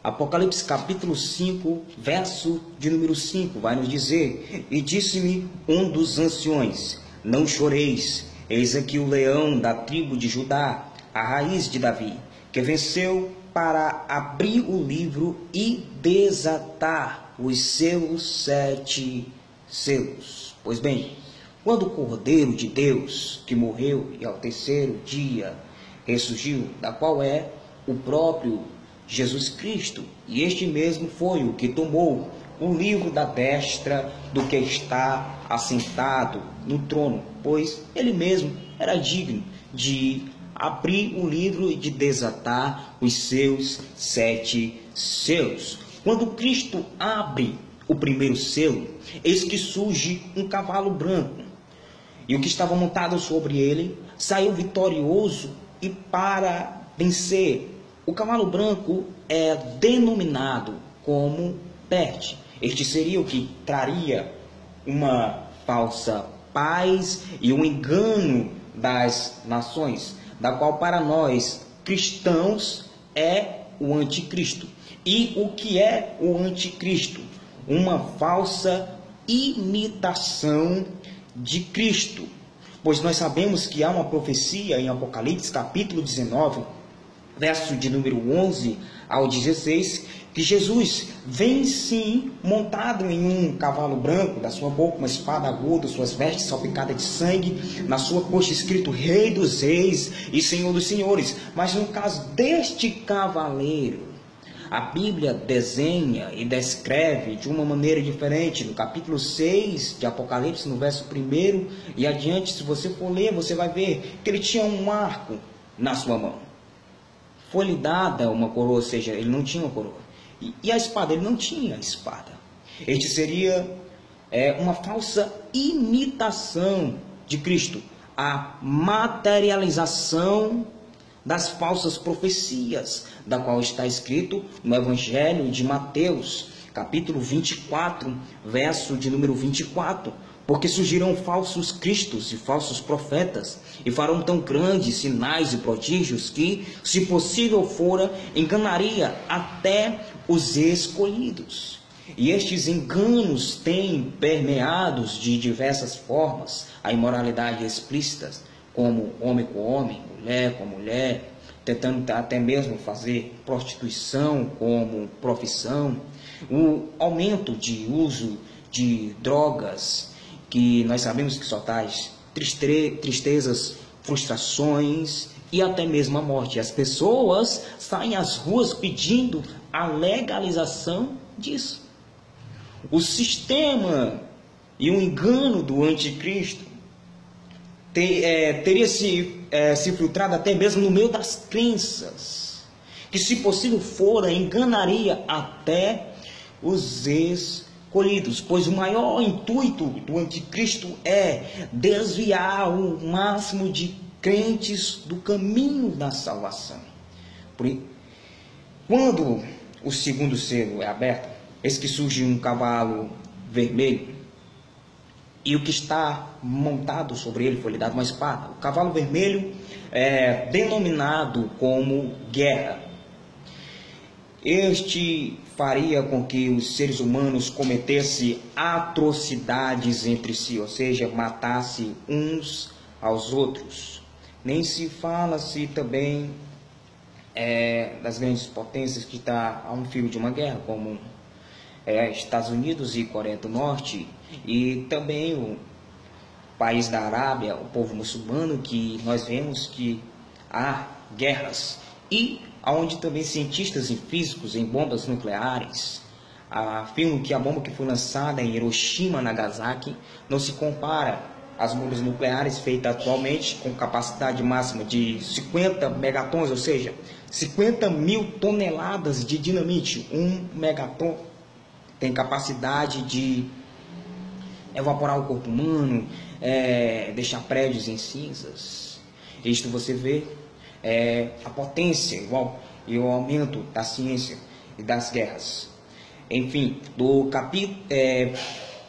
Apocalipse capítulo 5, verso de número 5, vai nos dizer: E disse-me um dos anciões: Não choreis, eis aqui o leão da tribo de Judá, a raiz de Davi, que venceu para abrir o livro e desatar os seus 7 selos. Pois bem, quando o Cordeiro de Deus, que morreu e ao terceiro dia ressurgiu, da qual é o próprio Jesus Cristo, e este mesmo foi o que tomou o livro da destra do que está assentado no trono, pois ele mesmo era digno de abrir o livro e de desatar os seus 7 selos. Quando Cristo abre o primeiro selo, eis que surge um cavalo branco, e o que estava montado sobre ele saiu vitorioso e para vencer. O cavalo branco é denominado como Perde. Este seria o que traria uma falsa paz e um engano das nações, da qual para nós cristãos é o anticristo. E o que é o anticristo? Uma falsa imitação de Cristo. Pois nós sabemos que há uma profecia em Apocalipse capítulo 19, verso de número 11 ao 16, que Jesus vem sim montado em um cavalo branco, da sua boca uma espada aguda, suas vestes salpicadas de sangue, na sua coxa escrito Rei dos Reis e Senhor dos Senhores. Mas no caso deste cavaleiro, a Bíblia desenha e descreve de uma maneira diferente. No capítulo 6 de Apocalipse, no verso 1 e adiante, se você for ler, você vai ver que ele tinha um arco na sua mão. Foi-lhe dada uma coroa, ou seja, ele não tinha uma coroa. E a espada, ele não tinha espada. Este seria uma falsa imitação de Cristo, a materialização das falsas profecias, da qual está escrito no Evangelho de Mateus, capítulo 24, verso de número 24. Porque surgirão falsos cristos e falsos profetas, e farão tão grandes sinais e prodígios que, se possível fora, enganaria até os escolhidos. E estes enganos têm permeados de diversas formas a imoralidade explícita, como homem com homem, mulher com mulher, tentando até mesmo fazer prostituição como profissão, o aumento de uso de drogas, que nós sabemos que só traz tristezas, frustrações e até mesmo a morte. As pessoas saem às ruas pedindo a legalização disso. O sistema e o engano do anticristo teria se filtrado até mesmo no meio das crenças, que se possível fora, enganaria até os escolhidos, pois o maior intuito do anticristo é desviar o máximo de crentes do caminho da salvação. Quando o segundo selo é aberto, eis que surge um cavalo vermelho, e o que está montado sobre ele foi lhe dado uma espada. O cavalo vermelho é denominado como guerra. Este faria com que os seres humanos cometessem atrocidades entre si, ou seja, matassem uns aos outros. Nem se fala-se também das grandes potências que está a um fio de uma guerra, como Estados Unidos e Coreia do Norte, e também o país da Arábia, o povo muçulmano, que nós vemos que há guerras, e onde também cientistas e físicos em bombas nucleares afirmam que a bomba que foi lançada em Hiroshima, Nagasaki, não se compara às bombas nucleares feitas atualmente com capacidade máxima de 50 megatons, ou seja, 50 mil toneladas de dinamite. Um megaton tem capacidade de evaporar o corpo humano, deixar prédios em cinzas. Isto você vê a potência e o aumento da ciência e das guerras. Enfim,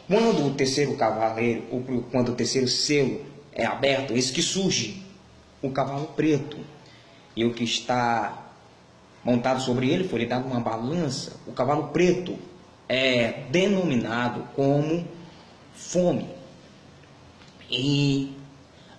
quando o terceiro cavaleiro, ou quando o terceiro selo é aberto, eis que surge o cavalo preto. E o que está montado sobre ele, foi-lhe dado uma balança. O cavalo preto é denominado como fome. E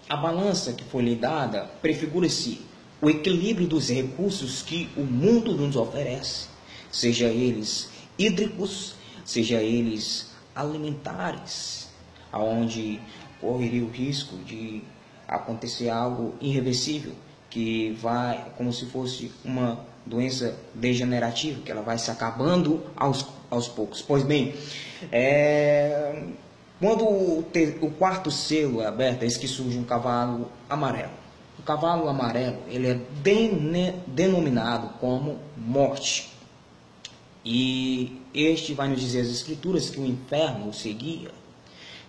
a balança que foi lhe dada prefigura-se o equilíbrio dos recursos que o mundo nos oferece, seja eles hídricos, seja eles alimentares, aonde correria o risco de acontecer algo irreversível, que vai, como se fosse uma doença degenerativa, que ela vai se acabando aos poucos. Pois bem, quando o quarto selo é aberto, eis que surge um cavalo amarelo. O cavalo amarelo, ele é denominado como morte. E este vai nos dizer as Escrituras que o inferno o seguia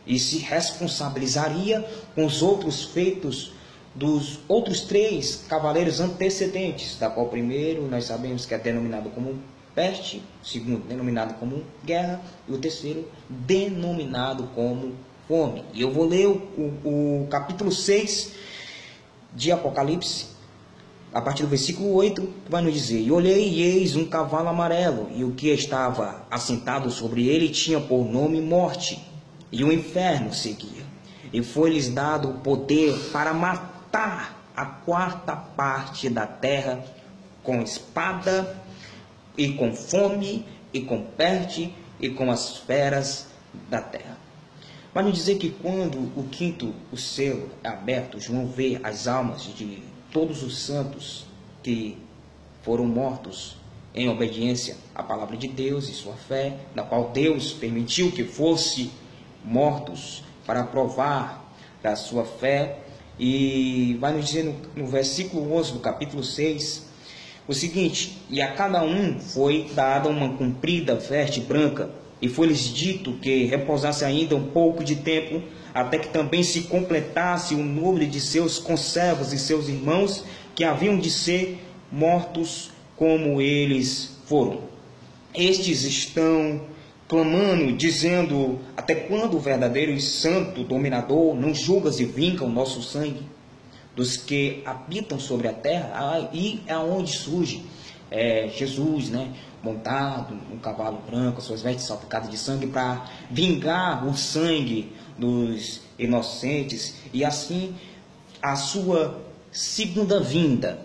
e se responsabilizaria com os outros feitos dos outros 3 cavaleiros antecedentes, da qual o primeiro nós sabemos que é denominado como peste, o segundo denominado como guerra e o terceiro denominado como fome. E eu vou ler o capítulo 6 de Apocalipse, a partir do versículo 8, vai nos dizer: E olhei e eis um cavalo amarelo, e o que estava assentado sobre ele tinha por nome Morte, e o inferno seguia. E foi-lhes dado o poder para matar a 4ª parte da terra com espada, e com fome, e com peste, e com as feras da terra. Vai nos dizer que quando o 5º selo é aberto, João vê as almas de todos os santos que foram mortos em obediência à palavra de Deus e sua fé, na qual Deus permitiu que fossem mortos para provar da sua fé. E vai nos dizer no versículo 11 do capítulo 6 o seguinte: E a cada um foi dada uma comprida veste branca, e foi-lhes dito que repousasse ainda um pouco de tempo, até que também se completasse o número de seus conservos e seus irmãos, que haviam de ser mortos como eles foram. Estes estão clamando, dizendo: até quando o verdadeiro e santo dominador não julgas e vinga o nosso sangue dos que habitam sobre a terra? E é onde surge Jesus, montado um cavalo branco, suas vestes salpicadas de sangue, para vingar o sangue dos inocentes, e assim a sua segunda vinda,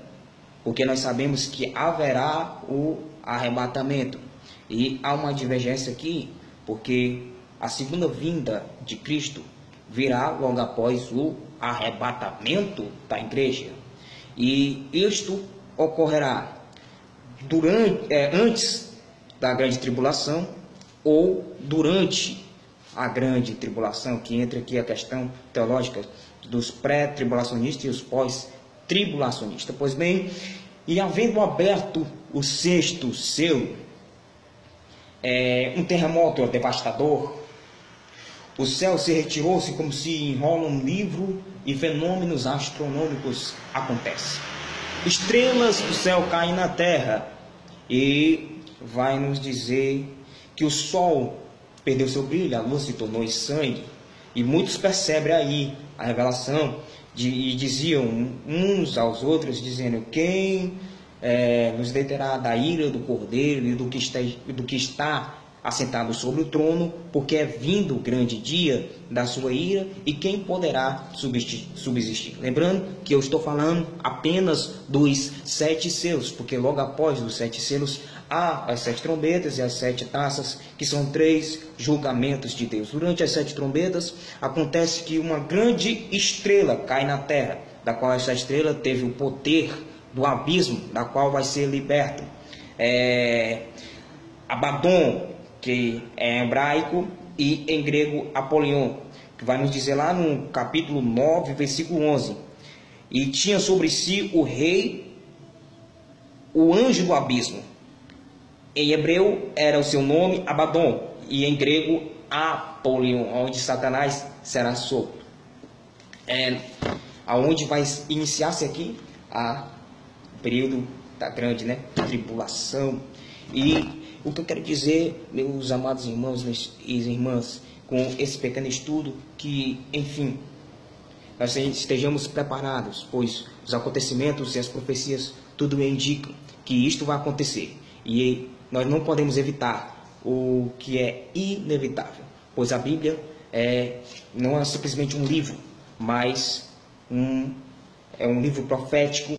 porque nós sabemos que haverá o arrebatamento. E há uma divergência aqui, porque a segunda vinda de Cristo virá logo após o arrebatamento da igreja, e isto ocorrerá antes da grande tribulação ou durante a grande tribulação, que entra aqui a questão teológica dos pré-tribulacionistas e os pós-tribulacionistas. Pois bem, e havendo aberto o 6º selo, um terremoto devastador, o céu se retirou-se como se enrola um livro, e fenômenos astronômicos acontecem. Estrelas do céu caem na terra, e vai nos dizer que o sol perdeu seu brilho, a luz se tornou em sangue, e muitos percebem aí a revelação, e diziam uns aos outros, dizendo: quem nos deterá da ira do Cordeiro e do que está assentado sobre o trono, porque é vindo o grande dia da sua ira, e quem poderá subsistir? Lembrando que eu estou falando apenas dos 7 selos, porque logo após os 7 selos há as 7 trombetas e as 7 taças, que são 3 julgamentos de Deus. Durante as 7 trombetas acontece que uma grande estrela cai na terra, da qual essa estrela teve o poder do abismo, da qual vai ser liberto. Abaddon, que é hebraico, e em grego Apolion, que vai nos dizer lá no capítulo 9, versículo 11: E tinha sobre si o rei, o anjo do abismo. Em hebreu era o seu nome Abaddon, e em grego Apolion, onde Satanás será solto. Aonde vai iniciar-se aqui o período da grande tribulação. E o que eu quero dizer, meus amados irmãos e irmãs, com esse pequeno estudo, que, enfim, nós estejamos preparados, pois os acontecimentos e as profecias tudo indicam que isto vai acontecer. E nós não podemos evitar o que é inevitável, pois a Bíblia não é simplesmente um livro, mas é um livro profético